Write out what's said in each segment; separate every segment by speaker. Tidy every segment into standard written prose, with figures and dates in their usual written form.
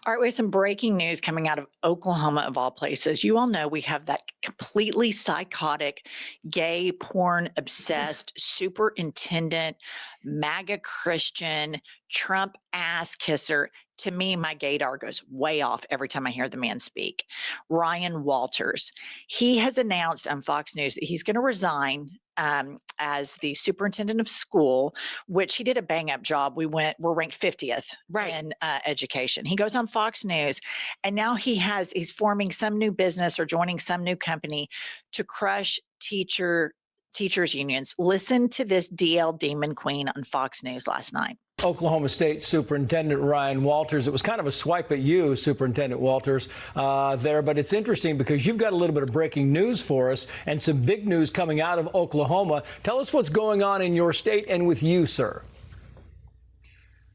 Speaker 1: All right, we have some breaking news coming out of Oklahoma, of all places. You all know we have that completely psychotic, gay, porn obsessed superintendent, MAGA Christian, Trump ass kisser. To me, my gaydar goes way off every time I hear the man speak. Ryan Walters. He has announced on Fox News that he's going to resign as the superintendent of school, which he did a bang up job. We're ranked 50th
Speaker 2: Right.
Speaker 1: in education. He goes on Fox News, and now he's forming some new business or joining some new company to crush teachers unions. Listen to this DL Demon Queen on Fox News last night.
Speaker 3: Oklahoma State Superintendent Ryan Walters. It was kind of a swipe at you, Superintendent Walters, there. But it's interesting because you've got a little bit of breaking news for us and some big news coming out of Oklahoma. Tell us what's going on in your state and with you, sir.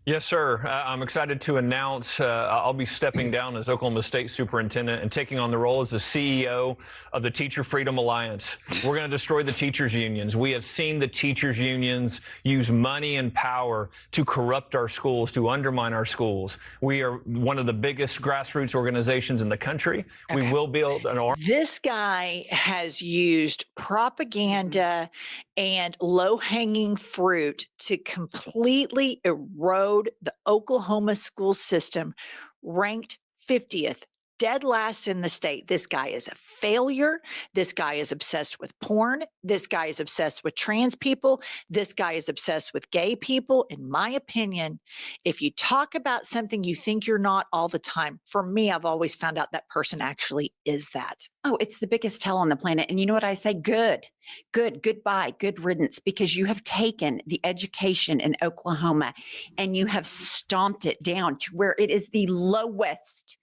Speaker 4: Yes, sir. I'm excited to announce I'll be stepping down as Oklahoma State Superintendent and taking on the role as the CEO of the Teacher Freedom Alliance. We're going to destroy the teachers' unions. We have seen the teachers' unions use money and power to corrupt our schools, to undermine our schools. We are one of the biggest grassroots organizations in the country.
Speaker 1: Okay.
Speaker 4: We will build an army.
Speaker 1: This guy has used propaganda and low-hanging fruit to completely erode the Oklahoma school system, ranked 50th, dead last in the state. This guy is a failure. This guy is obsessed with porn. This guy is obsessed with trans people. This guy is obsessed with gay people. In my opinion, if you talk about something you think you're not all the time, for me, I've always found out that person actually is that.
Speaker 2: Oh, it's the biggest tell on the planet. And you know what I say? Goodbye, good riddance, because you have taken the education in Oklahoma and you have stomped it down to where it is the lowest,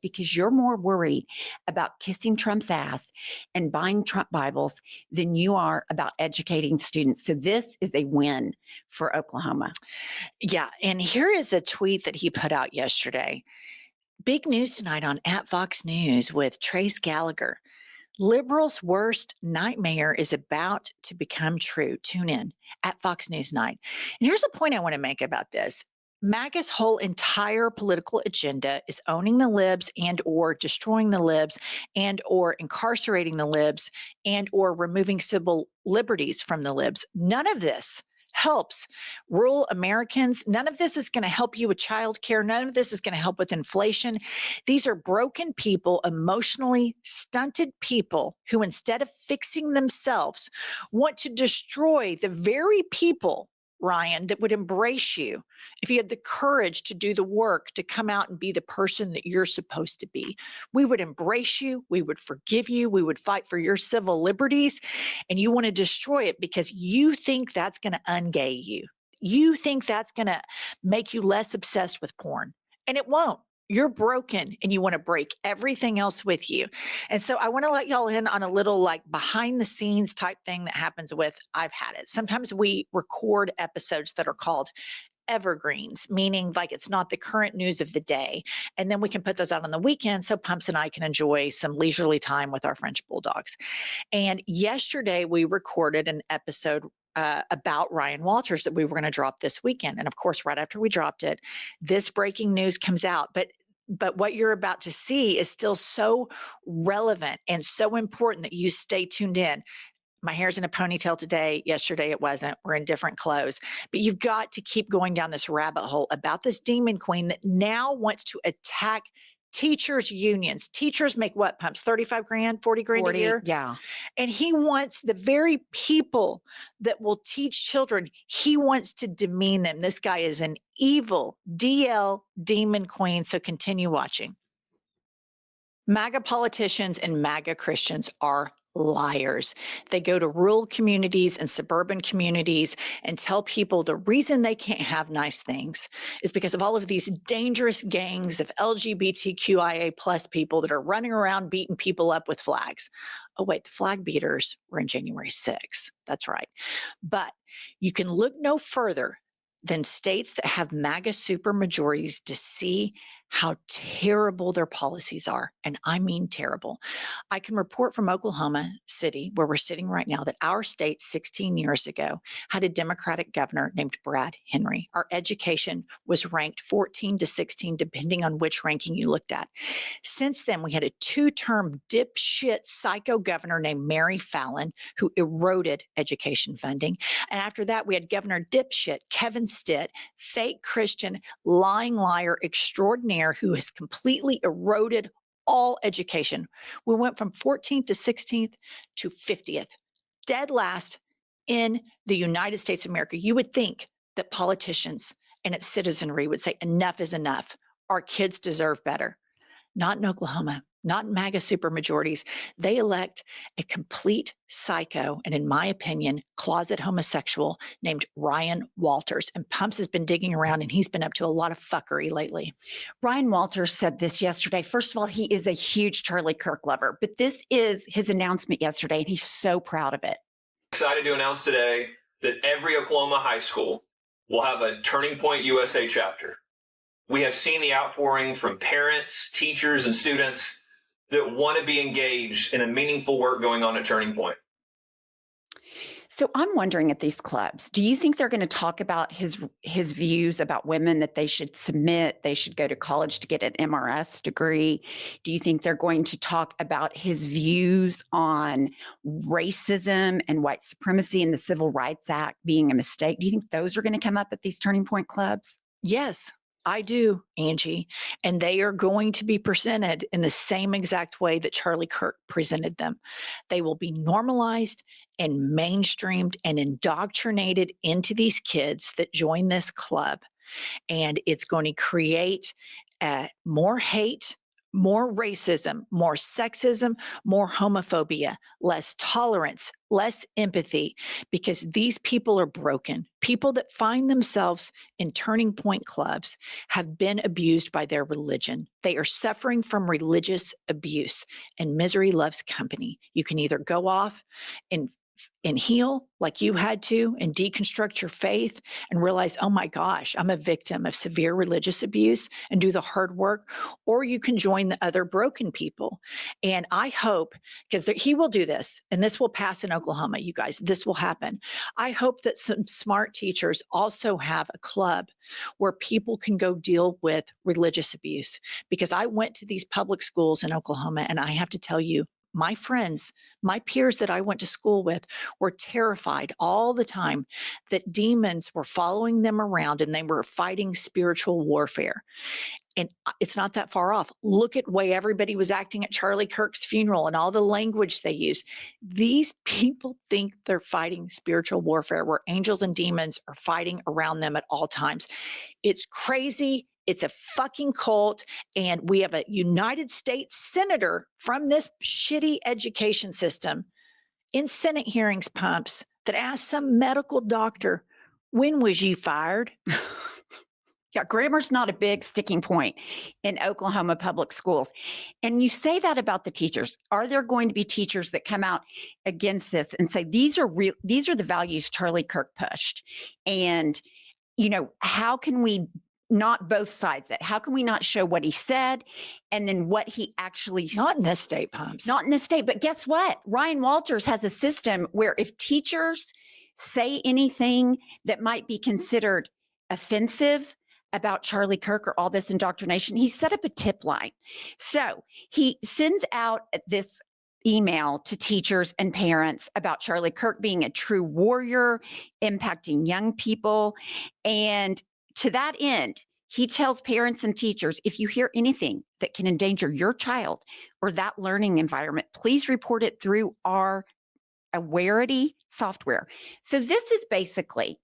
Speaker 2: because you're more worried about kissing Trump's ass and buying Trump Bibles than you are about educating students. So this is a win for Oklahoma.
Speaker 1: Yeah. And here is a tweet that he put out yesterday. Big news tonight on @Fox News with Trace Gallagher. Liberals' worst nightmare is about to become true. Tune in at Fox News Night. And here's a point I want to make about this. MAGA's whole entire political agenda is owning the libs and or destroying the libs and or incarcerating the libs and or removing civil liberties from the libs. None of this helps rural Americans. None of this is going to help you with childcare. None of this is going to help with inflation. These are broken people, emotionally stunted people who, instead of fixing themselves, want to destroy the very people, Ryan, that would embrace you if you had the courage to do the work, to come out and be the person that you're supposed to be. We would embrace you. We would forgive you. We would fight for your civil liberties. And you want to destroy it because you think that's going to ungay you. You think that's going to make you less obsessed with porn. And it won't. You're broken and you want to break everything else with you. And so I want to let y'all in on a little like behind the scenes type thing that happens with I've Had It. Sometimes we record episodes that are called evergreens, meaning like it's not the current news of the day. And then we can put those out on the weekend so Pumps and I can enjoy some leisurely time with our French bulldogs. And yesterday we recorded an episode about Ryan Walters that we were going to drop this weekend. And of course, right after we dropped it, this breaking news comes out. But what you're about to see is still so relevant and so important that you stay tuned in. My hair's in a ponytail today. Yesterday it wasn't. We're in different clothes. But you've got to keep going down this rabbit hole about this demon queen that now wants to attack teachers' unions. Teachers make what, Pumps? 35 grand, 40 grand a year?
Speaker 2: Yeah.
Speaker 1: And he wants the very people that will teach children, he wants to demean them. This guy is an evil DL demon queen. So continue watching. MAGA politicians and MAGA Christians are liars. They go to rural communities and suburban communities and tell people the reason they can't have nice things is because of all of these dangerous gangs of LGBTQIA plus people that are running around beating people up with flags. Oh, wait, the flag beaters were in January 6th. That's right. But you can look no further than states that have MAGA supermajorities to see how terrible their policies are. And I mean terrible. I can report from Oklahoma City, where we're sitting right now, that our state 16 years ago had a Democratic governor named Brad Henry. Our education was ranked 14 to 16, depending on which ranking you looked at. Since then, we had a 2-term dipshit psycho governor named Mary Fallin, who eroded education funding. And after that, we had Governor dipshit Kevin Stitt, fake Christian, lying liar extraordinaire, who has completely eroded all education. We went from 14th to 16th to 50th, dead last in the United States of America. You would think that politicians and its citizenry would say, enough is enough. Our kids deserve better. Not in Oklahoma, not in MAGA supermajorities. They elect a complete psycho, and in my opinion, closet homosexual named Ryan Walters. And Pumps has been digging around, and he's been up to a lot of fuckery lately.
Speaker 2: Ryan Walters said this yesterday. First of all, he is a huge Charlie Kirk lover, but this is his announcement yesterday, and he's so proud of it.
Speaker 4: Excited to announce today that every Oklahoma high school will have a Turning Point USA chapter. We have seen the outpouring from parents, teachers, and students that want to be engaged in a meaningful work going on at Turning Point.
Speaker 2: So I'm wondering, at these clubs, do you think they're going to talk about his views about women, that they should submit, they should go to college to get an MRS degree? Do you think they're going to talk about his views on racism and white supremacy and the Civil Rights Act being a mistake? Do you think those are going to come up at these Turning Point clubs?
Speaker 1: Yes, I do, Angie. And they are going to be presented in the same exact way that Charlie Kirk presented them. They will be normalized and mainstreamed and indoctrinated into these kids that join this club. And it's going to create more hate, more racism, more sexism, more homophobia, less tolerance, less empathy, because these people are broken. People that find themselves in Turning Point clubs have been abused by their religion. They are suffering from religious abuse, and misery loves company. You can either go off and heal like you had to and deconstruct your faith and realize, oh my gosh, I'm a victim of severe religious abuse, and do the hard work, or you can join the other broken people. And I hope, because he will do this, and this will pass in Oklahoma, you guys, this will happen. I hope that some smart teachers also have a club where people can go deal with religious abuse, because I went to these public schools in Oklahoma, and I have to tell you, my friends, my peers that I went to school with were terrified all the time that demons were following them around and they were fighting spiritual warfare. And it's not that far off. Look at the way everybody was acting at Charlie Kirk's funeral and all the language they used. These people think they're fighting spiritual warfare where angels and demons are fighting around them at all times. It's crazy. It's a fucking cult. And we have a United States senator from this shitty education system in Senate hearings, Pumps, that asked some medical doctor, when was you fired?
Speaker 2: Yeah, grammar's not a big sticking point in Oklahoma public schools. And you say that about the teachers. Are there going to be teachers that come out against this and say, these are the values Charlie Kirk pushed? And, how can we not both sides it? How can we not show what he said and then what he actually said?
Speaker 1: Not in this state, Pumps.
Speaker 2: Not in this state. But guess what? Ryan Walters has a system where if teachers say anything that might be considered offensive about Charlie Kirk or all this indoctrination, he set up a tip line. So he sends out this email to teachers and parents about Charlie Kirk being a true warrior, impacting young people. And to that end, he tells parents and teachers, if you hear anything that can endanger your child or that learning environment, please report it through our Awarity software. So this is basically,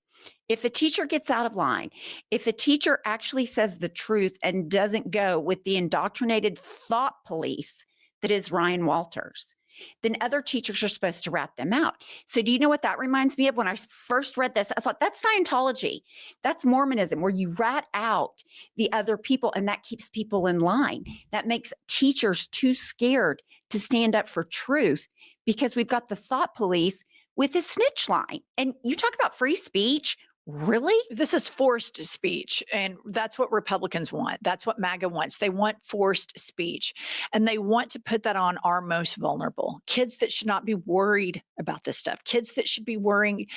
Speaker 2: if a teacher gets out of line, if a teacher actually says the truth and doesn't go with the indoctrinated thought police that is Ryan Walters, then other teachers are supposed to rat them out. So do you know what that reminds me of? When I first read this, I thought, that's Scientology. That's Mormonism, where you rat out the other people, and that keeps people in line. That makes teachers too scared to stand up for truth, because we've got the thought police with a snitch line. And you talk about free speech. Really?
Speaker 1: This is forced speech, and that's what Republicans want. That's what MAGA wants. They want forced speech, and they want to put that on our most vulnerable kids that should not be worried about this stuff. Kids that should be worried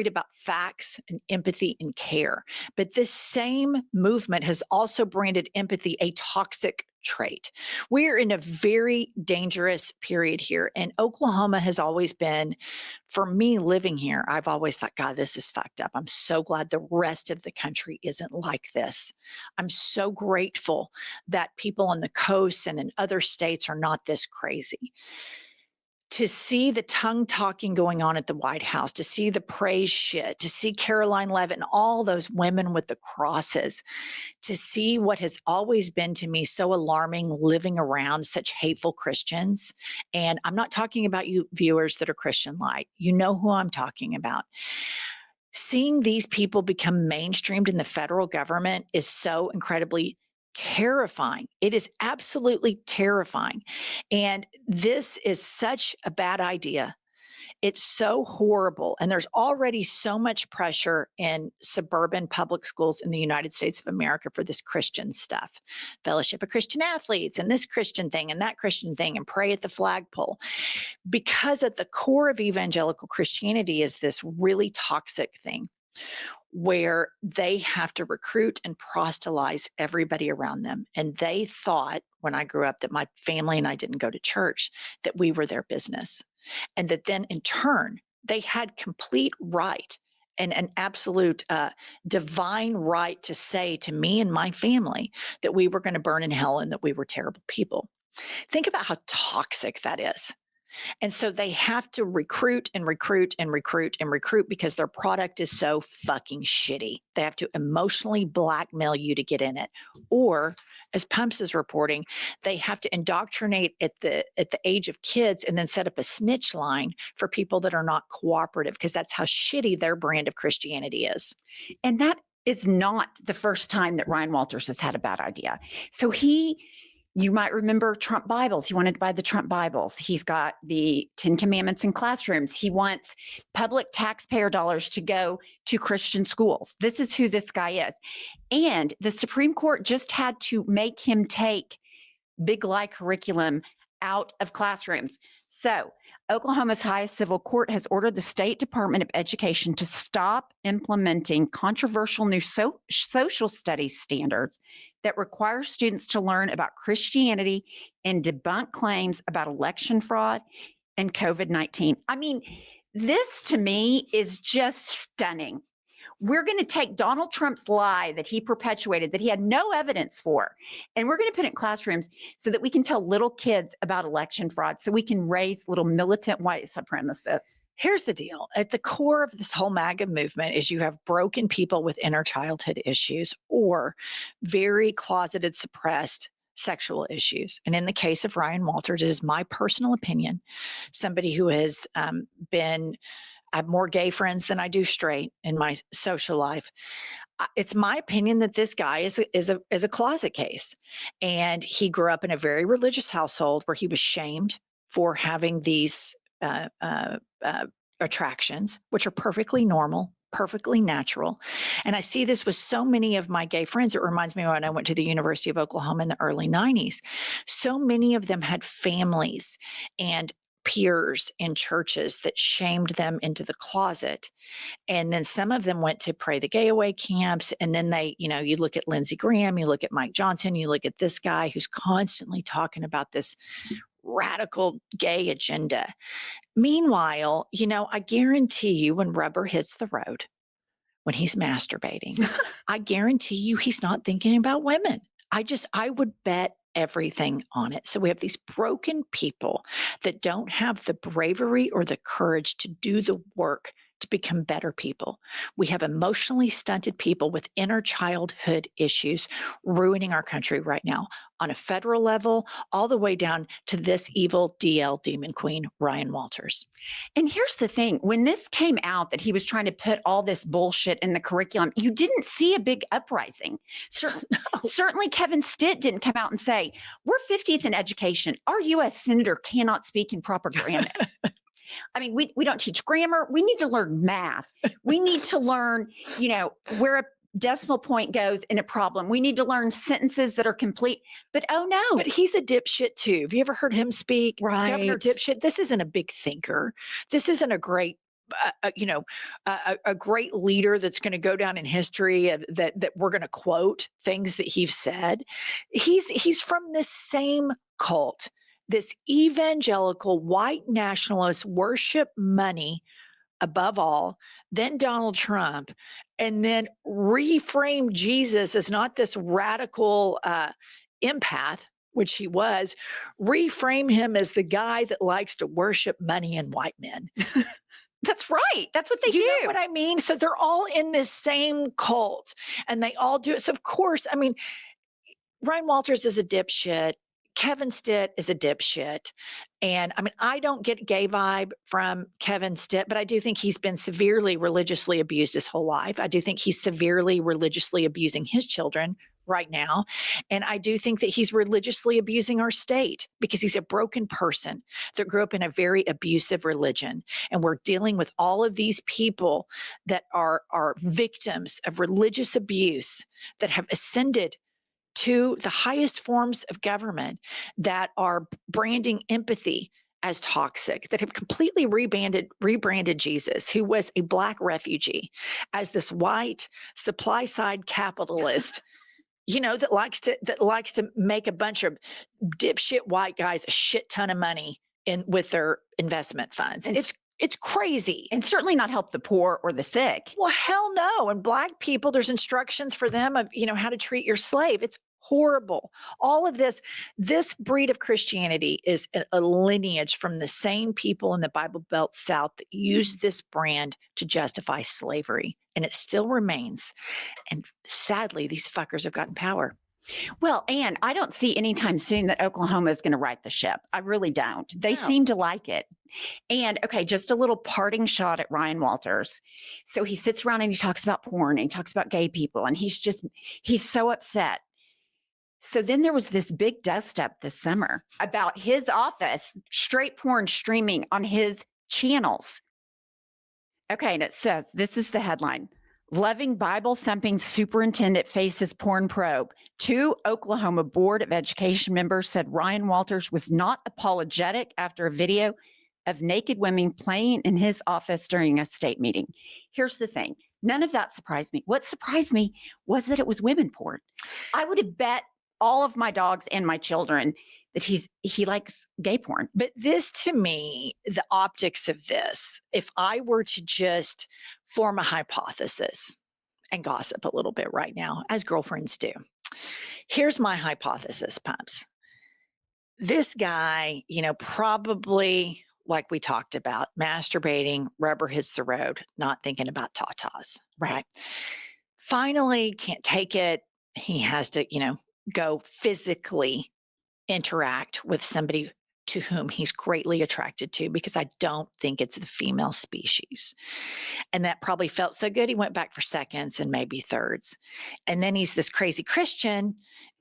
Speaker 1: about facts and empathy and care. But this same movement has also branded empathy a toxic trait. We're in a very dangerous period here, and Oklahoma has always been, for me living here, I've always thought, God, this is fucked up. I'm so glad the rest of the country isn't like this. I'm so grateful that people on the coast and in other states are not this crazy. To see the tongue talking going on at the White House, to see the praise shit, to see Caroline Leavitt and all those women with the crosses, to see what has always been to me so alarming living around such hateful Christians. And I'm not talking about you viewers that are Christian light. You know who I'm talking about. Seeing these people become mainstreamed in the federal government is so incredibly terrifying. It is absolutely terrifying. And this is such a bad idea. It's so horrible. And there's already so much pressure in suburban public schools in the United States of America for this Christian stuff. Fellowship of Christian Athletes and this Christian thing and that Christian thing and pray at the flagpole. Because at the core of evangelical Christianity is this really toxic thing where they have to recruit and proselytize everybody around them. And they thought when I grew up that my family and I didn't go to church, that we were their business. And that then in turn, they had complete right and an absolute divine right to say to me and my family that we were going to burn in hell and that we were terrible people. Think about how toxic that is. And so they have to recruit and recruit and recruit and recruit because their product is so fucking shitty. They have to emotionally blackmail you to get in it. Or, as Pumps is reporting, they have to indoctrinate at the age of kids and then set up a snitch line for people that are not cooperative, because that's how shitty their brand of Christianity is.
Speaker 2: And that is not the first time that Ryan Walters has had a bad idea. So you might remember Trump Bibles. He wanted to buy the Trump Bibles. He's got the 10 Commandments in classrooms. He wants public taxpayer dollars to go to Christian schools. This is who this guy is. And the Supreme Court just had to make him take Big Lie curriculum out of classrooms. So Oklahoma's highest civil court has ordered the State Department of Education to stop implementing controversial new social studies standards that require students to learn about Christianity and debunk claims about election fraud and COVID-19. I mean, this to me is just stunning. We're going to take Donald Trump's lie that he perpetuated, that he had no evidence for, and we're going to put it in classrooms so that we can tell little kids about election fraud, so we can raise little militant white supremacists.
Speaker 1: Here's the deal. At the core of this whole MAGA movement is you have broken people with inner childhood issues or very closeted, suppressed sexual issues. And in the case of Ryan Walters, it is my personal opinion, somebody who has I have more gay friends than I do straight in my social life. It's my opinion that this guy is a closet case, and he grew up in a very religious household where he was shamed for having these attractions, which are perfectly normal, perfectly natural. And I see this with so many of my gay friends. It reminds me of when I went to the University of Oklahoma in the early 90s. So many of them had families and peers in churches that shamed them into the closet. And then some of them went to Pray the Gay Away camps. And then you look at Lindsey Graham, you look at Mike Johnson, you look at this guy who's constantly talking about this radical gay agenda. Meanwhile, I guarantee you when rubber hits the road, when he's masturbating, I guarantee you he's not thinking about women. I would bet everything on it. So we have these broken people that don't have the bravery or the courage to do the work to become better people. We have emotionally stunted people with inner childhood issues ruining our country right now on a federal level, all the way down to this evil DL demon queen, Ryan Walters.
Speaker 2: And here's the thing. When this came out that he was trying to put all this bullshit in the curriculum, you didn't see a big uprising. Certainly Kevin Stitt didn't come out and say, we're 50th in education. Our U.S. senator cannot speak in proper grammar. I mean, we don't teach grammar. We need to learn math. We need to learn, where a decimal point goes in a problem. We need to learn sentences that are complete. But oh no.
Speaker 1: But he's a dipshit too. Have you ever heard him speak? Governor
Speaker 2: Right.
Speaker 1: Dipshit. This isn't a big thinker. This isn't a great a great leader that's going to go down in history that we're going to quote things that he's said. He's from this same cult, this evangelical white nationalist worship money above all, then Donald Trump, and then reframe Jesus as not this radical empath, which he was, reframe him as the guy that likes to worship money and white men.
Speaker 2: That's right. That's what they do.
Speaker 1: You know what I mean? So they're all in this same cult and they all do it. So of course, I mean, Ryan Walters is a dipshit. Kevin Stitt is a dipshit. And I mean, I don't get gay vibe from Kevin Stitt, but I do think he's been severely religiously abused his whole life. I do think he's severely religiously abusing his children right now. And I do think that he's religiously abusing our state because he's a broken person that grew up in a very abusive religion. And we're dealing with all of these people that are victims of religious abuse that have ascended to the highest forms of government, that are branding empathy as toxic, that have completely rebranded Jesus, who was a Black refugee, as this white supply side capitalist, that likes to make a bunch of dipshit white guys a shit ton of money with their investment funds. And it's crazy.
Speaker 2: And certainly not help the poor or the sick.
Speaker 1: Well, hell no. And Black people, there's instructions for them of, how to treat your slave. It's horrible. All of this breed of Christianity is a lineage from the same people in the Bible Belt South that used this brand to justify slavery. And it still remains. And sadly, these fuckers have gotten power.
Speaker 2: Well, and I don't see anytime soon that Oklahoma is going to right the ship. I really don't. They seem to like it. And okay, just a little parting shot at Ryan Walters. So he sits around and he talks about porn and he talks about gay people and he's so upset. So then there was this big dust up this summer about his office, straight porn streaming on his channels. Okay, and it says, this is the headline: Loving Bible thumping superintendent faces porn probe. 2 Oklahoma Board of Education members said Ryan Walters was not apologetic after a video of naked women playing in his office during a state meeting. Here's the thing. None of that surprised me. What surprised me was that it was women porn. I would have bet all of my dogs and my children that he likes gay porn.
Speaker 1: But this, to me, the optics of this, if I were to just form a hypothesis and gossip a little bit right now, as girlfriends do, here's my hypothesis, Pumps. This guy, probably, like we talked about, masturbating, rubber hits the road, not thinking about tatas, right? Finally, can't take it. He has to, go physically interact with somebody to whom he's greatly attracted to, because I don't think it's the female species. And that probably felt so good. He went back for seconds and maybe thirds. And then he's this crazy Christian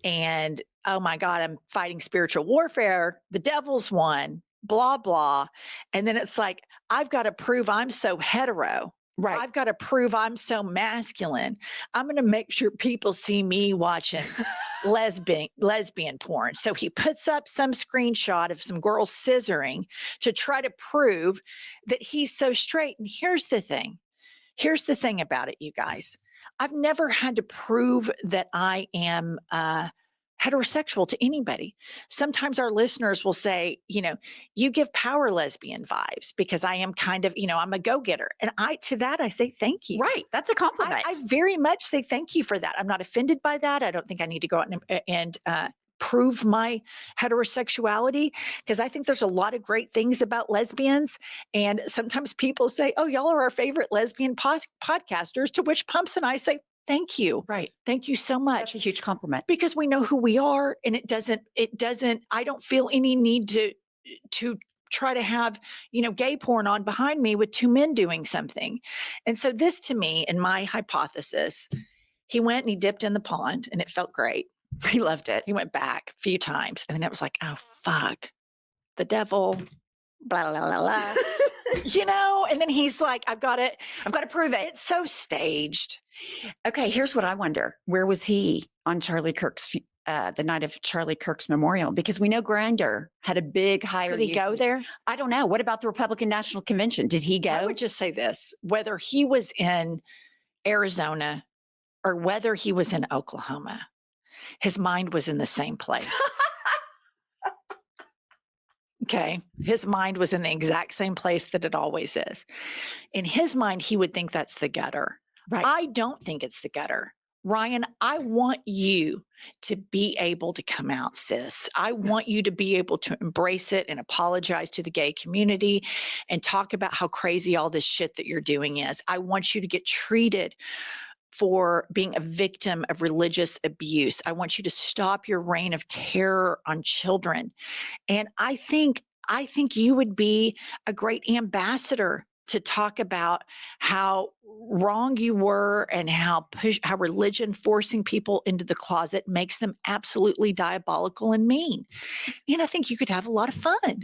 Speaker 1: and, oh my God, I'm fighting spiritual warfare. The devil's won, blah, blah. And then it's like, I've got to prove I'm so hetero.
Speaker 2: Right.
Speaker 1: I've got to prove I'm so masculine. I'm going to make sure people see me watching lesbian porn. So he puts up some screenshot of some girls scissoring to try to prove that he's so straight. And here's the thing. Here's the thing about it, you guys. I've never had to prove that I am heterosexual to anybody. Sometimes our listeners will say, you give power lesbian vibes, because I am kind of, I'm a go-getter. And I say, thank you.
Speaker 2: Right. That's a compliment.
Speaker 1: I very much say thank you for that. I'm not offended by that. I don't think I need to go out and prove my heterosexuality, because I think there's a lot of great things about lesbians. And sometimes people say, oh, y'all are our favorite lesbian podcasters, to which Pumps and I say, thank you.
Speaker 2: Right.
Speaker 1: Thank you so much.
Speaker 2: That's a huge compliment.
Speaker 1: Because we know who we are, and it doesn't, I don't feel any need to try to have, gay porn on behind me with 2 men doing something. And so this, to me, in my hypothesis, he went and he dipped in the pond and it felt great.
Speaker 2: He loved it.
Speaker 1: He went back a few times and then it was like, oh, fuck, the devil blah, blah, blah, blah. You know, and then he's like, I've got to
Speaker 2: prove it.
Speaker 1: It's so staged.
Speaker 2: Okay, here's what I wonder. Where was he on Charlie Kirk's, the night of Charlie Kirk's memorial? Because we know Grindr had a big higher.
Speaker 1: Did he go there?
Speaker 2: I don't know. What about the Republican National Convention? Did he go?
Speaker 1: I would just say this, whether he was in Arizona or whether he was in Oklahoma, his mind was in the same place. Okay. His mind was in the exact same place that it always is. In his mind, he would think that's the gutter.
Speaker 2: Right.
Speaker 1: I don't think it's the gutter. Ryan, I want you to be able to come out, sis. I want you to be able to embrace it and apologize to the gay community and talk about how crazy all this shit that you're doing is. I want you to get treated for being a victim of religious abuse. I want you to stop your reign of terror on children. And I think you would be a great ambassador to talk about how wrong you were and how religion forcing people into the closet makes them absolutely diabolical and mean. And I think you could have a lot of fun.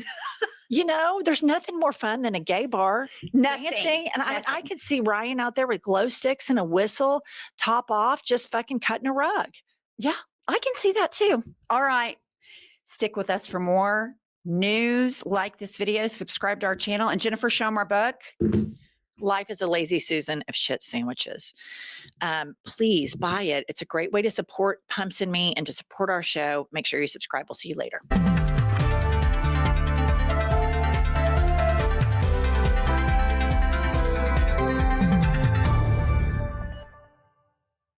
Speaker 1: You know, there's nothing more fun than a gay bar dancing. And I could see Ryan out there with glow sticks and a whistle, top off, just fucking cutting a rug.
Speaker 2: Yeah, I can see that too. All right. Stick with us for more news. Like this video, subscribe to our channel. And Jennifer, show them our book.
Speaker 1: Life is a Lazy Susan of Shit Sandwiches. Please buy it. It's a great way to support Pumps and me and to support our show. Make sure you subscribe. We'll see you later.